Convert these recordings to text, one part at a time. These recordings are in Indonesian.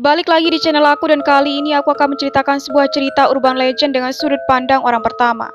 Balik lagi di channel aku dan kali ini aku akan menceritakan sebuah cerita urban legend dengan sudut pandang orang pertama.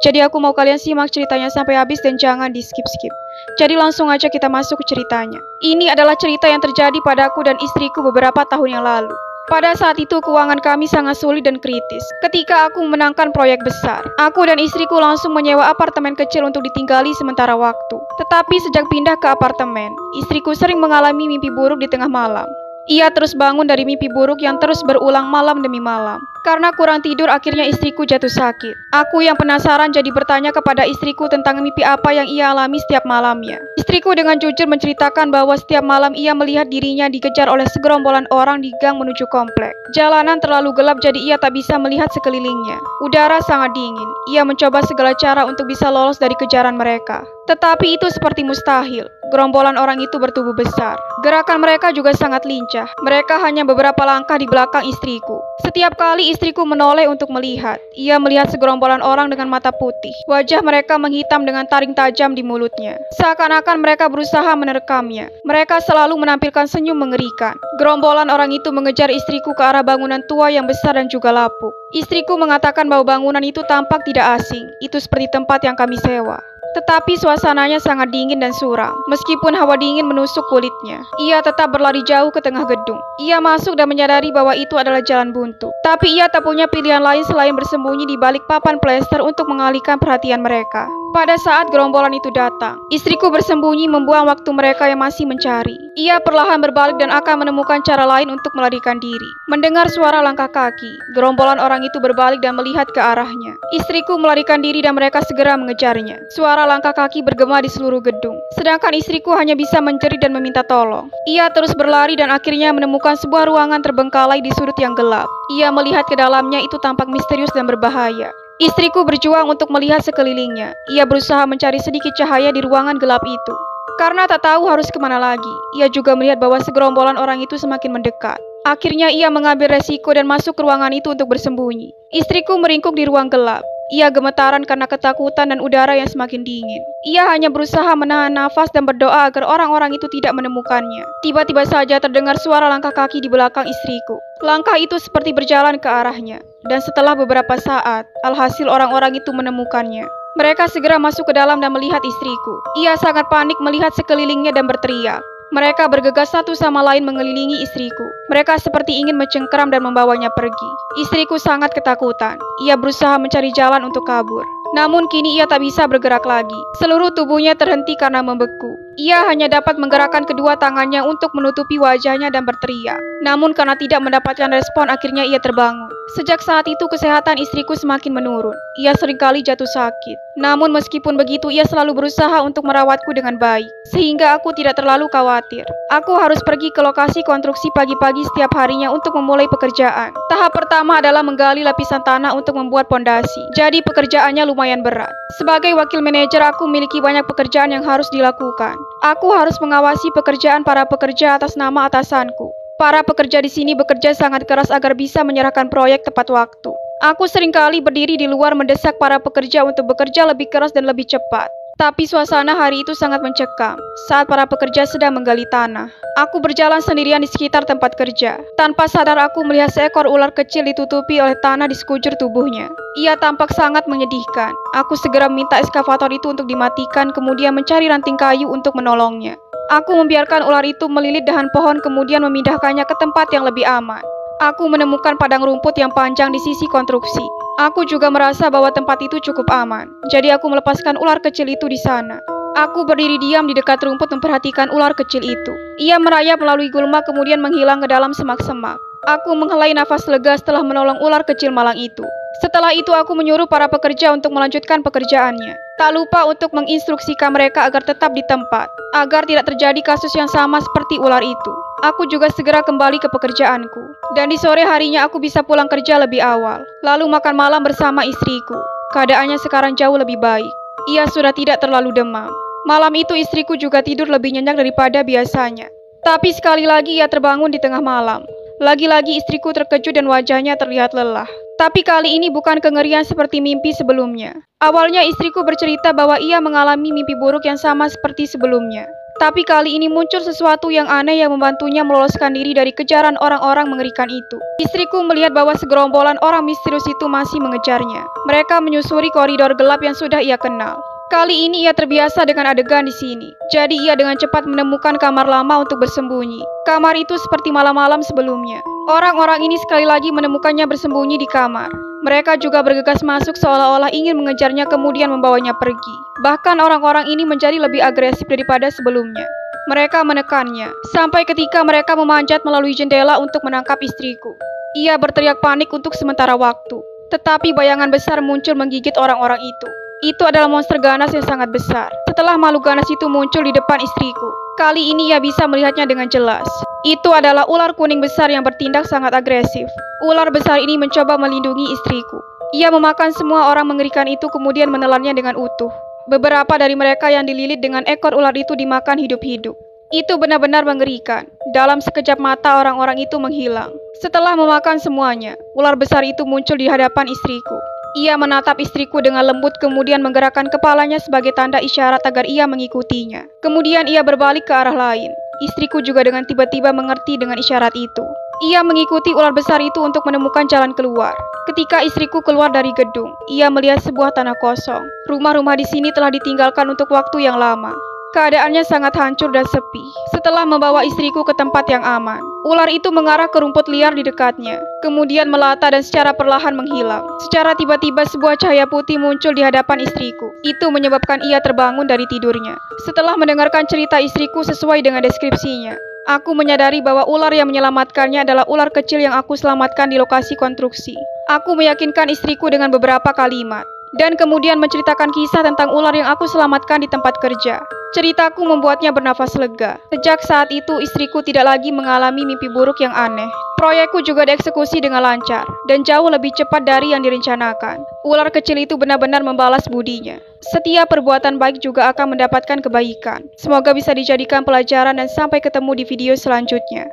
Jadi aku mau kalian simak ceritanya sampai habis dan jangan di skip-skip. Jadi langsung aja kita masuk ke ceritanya. Ini adalah cerita yang terjadi padaku dan istriku beberapa tahun yang lalu. Pada saat itu keuangan kami sangat sulit dan kritis. Ketika aku memenangkan proyek besar, aku dan istriku langsung menyewa apartemen kecil untuk ditinggali sementara waktu. Tetapi sejak pindah ke apartemen, istriku sering mengalami mimpi buruk di tengah malam. Ia terus bangun dari mimpi buruk yang terus berulang malam demi malam. Karena kurang tidur akhirnya istriku jatuh sakit. Aku yang penasaran jadi bertanya kepada istriku tentang mimpi apa yang ia alami setiap malamnya. Istriku dengan jujur menceritakan bahwa setiap malam ia melihat dirinya dikejar oleh segerombolan orang di gang menuju komplek. Jalanan terlalu gelap jadi ia tak bisa melihat sekelilingnya. Udara sangat dingin. Ia mencoba segala cara untuk bisa lolos dari kejaran mereka. Tetapi itu seperti mustahil. Gerombolan orang itu bertubuh besar. Gerakan mereka juga sangat lincah. Mereka hanya beberapa langkah di belakang istriku. Setiap kali istriku menoleh untuk melihat, ia melihat segerombolan orang dengan mata putih. Wajah mereka menghitam dengan taring tajam di mulutnya. Seakan-akan mereka berusaha menerkamnya. Mereka selalu menampilkan senyum mengerikan. Gerombolan orang itu mengejar istriku ke arah bangunan tua yang besar dan juga lapuk. Istriku mengatakan bahwa bangunan itu tampak tidak asing. Itu seperti tempat yang kami sewa. Tetapi suasananya sangat dingin dan suram. Meskipun hawa dingin menusuk kulitnya, ia tetap berlari jauh ke tengah gedung. Ia masuk dan menyadari bahwa itu adalah jalan buntu. Tapi ia tak punya pilihan lain selain bersembunyi di balik papan plester untuk mengalihkan perhatian mereka. Pada saat gerombolan itu datang, istriku bersembunyi membuang waktu mereka yang masih mencari. Ia perlahan berbalik dan akan menemukan cara lain untuk melarikan diri. Mendengar suara langkah kaki, gerombolan orang itu berbalik dan melihat ke arahnya. Istriku melarikan diri dan mereka segera mengejarnya. Suara langkah kaki bergema di seluruh gedung. Sedangkan istriku hanya bisa menjerit dan meminta tolong. Ia terus berlari dan akhirnya menemukan sebuah ruangan terbengkalai di sudut yang gelap. Ia melihat ke dalamnya, itu tampak misterius dan berbahaya. Istriku berjuang untuk melihat sekelilingnya. Ia berusaha mencari sedikit cahaya di ruangan gelap itu. Karena tak tahu harus kemana lagi, ia juga melihat bahwa segerombolan orang itu semakin mendekat. Akhirnya ia mengambil resiko dan masuk ke ruangan itu untuk bersembunyi. Istriku meringkuk di ruang gelap. Ia gemetaran karena ketakutan dan udara yang semakin dingin. Ia hanya berusaha menahan nafas dan berdoa agar orang-orang itu tidak menemukannya. Tiba-tiba saja terdengar suara langkah kaki di belakang istriku. Langkah itu seperti berjalan ke arahnya. Dan setelah beberapa saat, alhasil orang-orang itu menemukannya. Mereka segera masuk ke dalam dan melihat istriku. Ia sangat panik melihat sekelilingnya dan berteriak. Mereka bergegas satu sama lain mengelilingi istriku. Mereka seperti ingin mencengkeram dan membawanya pergi. Istriku sangat ketakutan. Ia berusaha mencari jalan untuk kabur. Namun kini ia tak bisa bergerak lagi. Seluruh tubuhnya terhenti karena membeku. Ia hanya dapat menggerakkan kedua tangannya untuk menutupi wajahnya dan berteriak. Namun karena tidak mendapatkan respon, akhirnya ia terbangun. Sejak saat itu kesehatan istriku semakin menurun. Ia seringkali jatuh sakit. Namun meskipun begitu, ia selalu berusaha untuk merawatku dengan baik. Sehingga aku tidak terlalu khawatir. Aku harus pergi ke lokasi konstruksi pagi-pagi setiap harinya untuk memulai pekerjaan. Tahap pertama adalah menggali lapisan tanah untuk membuat pondasi. Jadi pekerjaannya lumayan berat. Sebagai wakil manajer, aku memiliki banyak pekerjaan yang harus dilakukan. Aku harus mengawasi pekerjaan para pekerja atas nama atasanku. Para pekerja di sini bekerja sangat keras agar bisa menyerahkan proyek tepat waktu. Aku seringkali berdiri di luar mendesak para pekerja untuk bekerja lebih keras dan lebih cepat. Tapi suasana hari itu sangat mencekam saat para pekerja sedang menggali tanah. Aku berjalan sendirian di sekitar tempat kerja. Tanpa sadar aku melihat seekor ular kecil ditutupi oleh tanah di sekujur tubuhnya. Ia tampak sangat menyedihkan. Aku segera meminta eskavator itu untuk dimatikan, kemudian mencari ranting kayu untuk menolongnya. Aku membiarkan ular itu melilit dahan pohon kemudian memindahkannya ke tempat yang lebih aman. Aku menemukan padang rumput yang panjang di sisi konstruksi. Aku juga merasa bahwa tempat itu cukup aman. Jadi aku melepaskan ular kecil itu di sana. Aku berdiri diam di dekat rumput memperhatikan ular kecil itu. Ia merayap melalui gulma kemudian menghilang ke dalam semak-semak. Aku menghela nafas lega setelah menolong ular kecil malang itu. Setelah itu aku menyuruh para pekerja untuk melanjutkan pekerjaannya. Tak lupa untuk menginstruksikan mereka agar tetap di tempat, agar tidak terjadi kasus yang sama seperti ular itu. Aku juga segera kembali ke pekerjaanku. Dan di sore harinya aku bisa pulang kerja lebih awal. Lalu makan malam bersama istriku. Keadaannya sekarang jauh lebih baik. Ia sudah tidak terlalu demam. Malam itu istriku juga tidur lebih nyenyak daripada biasanya. Tapi sekali lagi ia terbangun di tengah malam. Lagi-lagi istriku terkejut dan wajahnya terlihat lelah. Tapi kali ini bukan kengerian seperti mimpi sebelumnya. Awalnya istriku bercerita bahwa ia mengalami mimpi buruk yang sama seperti sebelumnya. Tapi kali ini muncul sesuatu yang aneh yang membantunya meloloskan diri dari kejaran orang-orang mengerikan itu. Istriku melihat bahwa segerombolan orang misterius itu masih mengejarnya. Mereka menyusuri koridor gelap yang sudah ia kenal. Kali ini ia terbiasa dengan adegan di sini. Jadi ia dengan cepat menemukan kamar lama untuk bersembunyi. Kamar itu seperti malam-malam sebelumnya. Orang-orang ini sekali lagi menemukannya bersembunyi di kamar. Mereka juga bergegas masuk seolah-olah ingin mengejarnya kemudian membawanya pergi. Bahkan orang-orang ini menjadi lebih agresif daripada sebelumnya. Mereka menekannya, sampai ketika mereka memanjat melalui jendela untuk menangkap istriku. Ia berteriak panik untuk sementara waktu. Tetapi bayangan besar muncul menggigit orang-orang itu. Itu adalah monster ganas yang sangat besar. Setelah makhluk ganas itu muncul di depan istriku, kali ini ia bisa melihatnya dengan jelas. Itu adalah ular kuning besar yang bertindak sangat agresif. Ular besar ini mencoba melindungi istriku. Ia memakan semua orang mengerikan itu kemudian menelannya dengan utuh. Beberapa dari mereka yang dililit dengan ekor ular itu dimakan hidup-hidup. Itu benar-benar mengerikan. Dalam sekejap mata orang-orang itu menghilang. Setelah memakan semuanya, ular besar itu muncul di hadapan istriku. Ia menatap istriku dengan lembut kemudian menggerakkan kepalanya sebagai tanda isyarat agar ia mengikutinya. Kemudian ia berbalik ke arah lain. Istriku juga dengan tiba-tiba mengerti dengan isyarat itu. Ia mengikuti ular besar itu untuk menemukan jalan keluar. Ketika istriku keluar dari gedung, ia melihat sebuah tanah kosong. Rumah-rumah di sini telah ditinggalkan untuk waktu yang lama. Keadaannya sangat hancur dan sepi. Setelah membawa istriku ke tempat yang aman, ular itu mengarah ke rumput liar di dekatnya, kemudian melata dan secara perlahan menghilang. Secara tiba-tiba sebuah cahaya putih muncul di hadapan istriku. Itu menyebabkan ia terbangun dari tidurnya. Setelah mendengarkan cerita istriku sesuai dengan deskripsinya, aku menyadari bahwa ular yang menyelamatkannya adalah ular kecil yang aku selamatkan di lokasi konstruksi. Aku meyakinkan istriku dengan beberapa kalimat, dan kemudian menceritakan kisah tentang ular yang aku selamatkan di tempat kerja. Ceritaku membuatnya bernafas lega. Sejak saat itu istriku tidak lagi mengalami mimpi buruk yang aneh. Proyekku juga dieksekusi dengan lancar, dan jauh lebih cepat dari yang direncanakan. Ular kecil itu benar-benar membalas budinya. Setiap perbuatan baik juga akan mendapatkan kebaikan. Semoga bisa dijadikan pelajaran dan sampai ketemu di video selanjutnya.